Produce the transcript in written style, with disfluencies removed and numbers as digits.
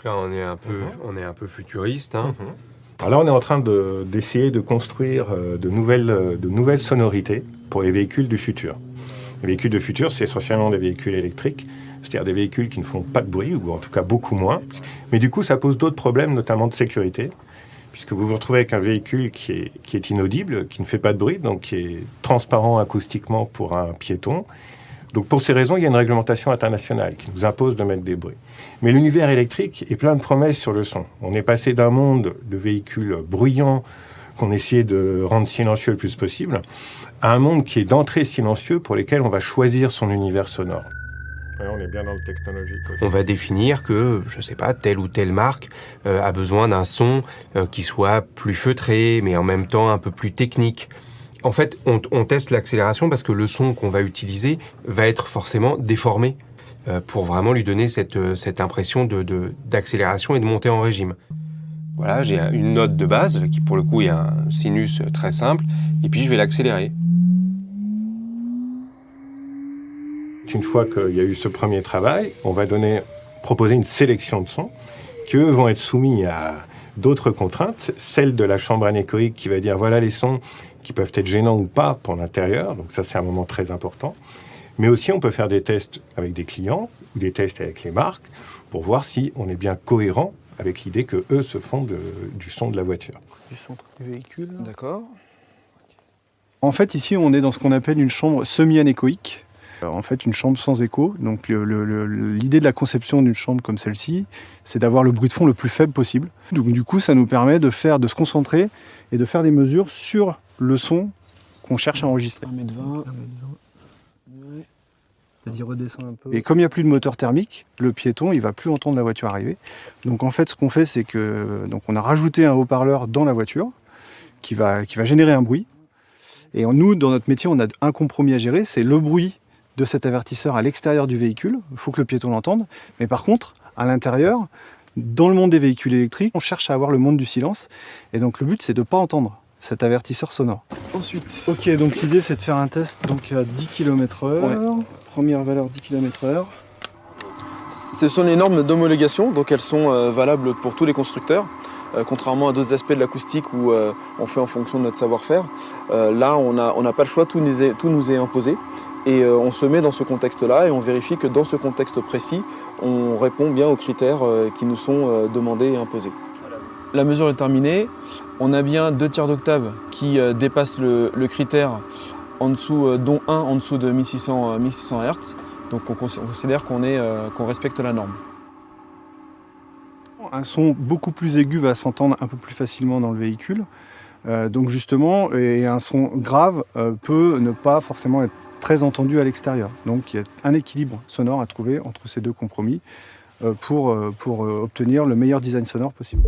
là, on est un peu futuriste. Hein. Alors là, on est en train d'essayer de construire de nouvelles sonorités pour les véhicules du futur. Les véhicules du futur, c'est essentiellement des véhicules électriques, c'est-à-dire des véhicules qui ne font pas de bruit, ou en tout cas beaucoup moins. Mais du coup, ça pose d'autres problèmes, notamment de sécurité, puisque vous vous retrouvez avec un véhicule qui est inaudible, qui ne fait pas de bruit, donc qui est transparent acoustiquement pour un piéton. Donc pour ces raisons, il y a une réglementation internationale qui nous impose de mettre des bruits. Mais l'univers électrique est plein de promesses sur le son. On est passé d'un monde de véhicules bruyants qu'on essayait de rendre silencieux le plus possible, à un monde qui est d'entrée silencieux pour lesquels on va choisir son univers sonore. Ouais, on est bien dans le technologique aussi. On va définir que, je sais pas, telle ou telle marque a besoin d'un son qui soit plus feutré, mais en même temps un peu plus technique. En fait, on teste l'accélération parce que le son qu'on va utiliser va être forcément déformé pour vraiment lui donner cette impression d'accélération et de montée en régime. Voilà, j'ai une note de base qui, pour le coup, est un sinus très simple, et puis je vais l'accélérer. Une fois qu'il y a eu ce premier travail, on va proposer une sélection de sons qui, eux, vont être soumis à d'autres contraintes, celle de la chambre anéchoïque qui va dire voilà les sons qui peuvent être gênants ou pas pour l'intérieur, donc ça c'est un moment très important. Mais aussi on peut faire des tests avec des clients ou des tests avec les marques pour voir si on est bien cohérent avec l'idée que eux se font du son de la voiture. Du son du véhicule. D'accord. En fait, ici, on est dans ce qu'on appelle une chambre semi-anéchoïque. En fait, une chambre sans écho. Donc, l'idée de la conception d'une chambre comme celle-ci, c'est d'avoir le bruit de fond le plus faible possible. Donc, du coup, ça nous permet de se concentrer et de faire des mesures sur le son qu'on cherche à enregistrer. 1m20. Ouais. Vas-y, redescends un peu. Et comme il n'y a plus de moteur thermique, le piéton, il ne va plus entendre la voiture arriver. Donc, en fait, ce qu'on fait, c'est qu'on a rajouté un haut-parleur dans la voiture qui va générer un bruit. Et nous, dans notre métier, on a un compromis à gérer, c'est le bruit de cet avertisseur à l'extérieur du véhicule. Il faut que le piéton l'entende. Mais par contre, à l'intérieur, dans le monde des véhicules électriques, on cherche à avoir le monde du silence. Et donc, le but, c'est de ne pas entendre cet avertisseur sonore. Ensuite. Ok, donc l'idée, c'est de faire un test donc, à 10 km/h. Ouais. Première valeur 10 km/h. Ce sont les normes d'homologation, donc elles sont valables pour tous les constructeurs. Contrairement à d'autres aspects de l'acoustique où on fait en fonction de notre savoir-faire. Là, on n'a pas le choix, tout nous est imposé. Et on se met dans ce contexte-là et on vérifie que dans ce contexte précis, on répond bien aux critères qui nous sont demandés et imposés. La mesure est terminée. On a bien 2 tiers d'octave qui dépassent le critère en dessous, dont un en dessous de 1600 Hz. Donc on considère qu'on respecte la norme. Un son beaucoup plus aigu va s'entendre un peu plus facilement dans le véhicule. Donc justement, et un son grave peut ne pas forcément être très entendu à l'extérieur. Donc il y a un équilibre sonore à trouver entre ces deux compromis pour obtenir le meilleur design sonore possible.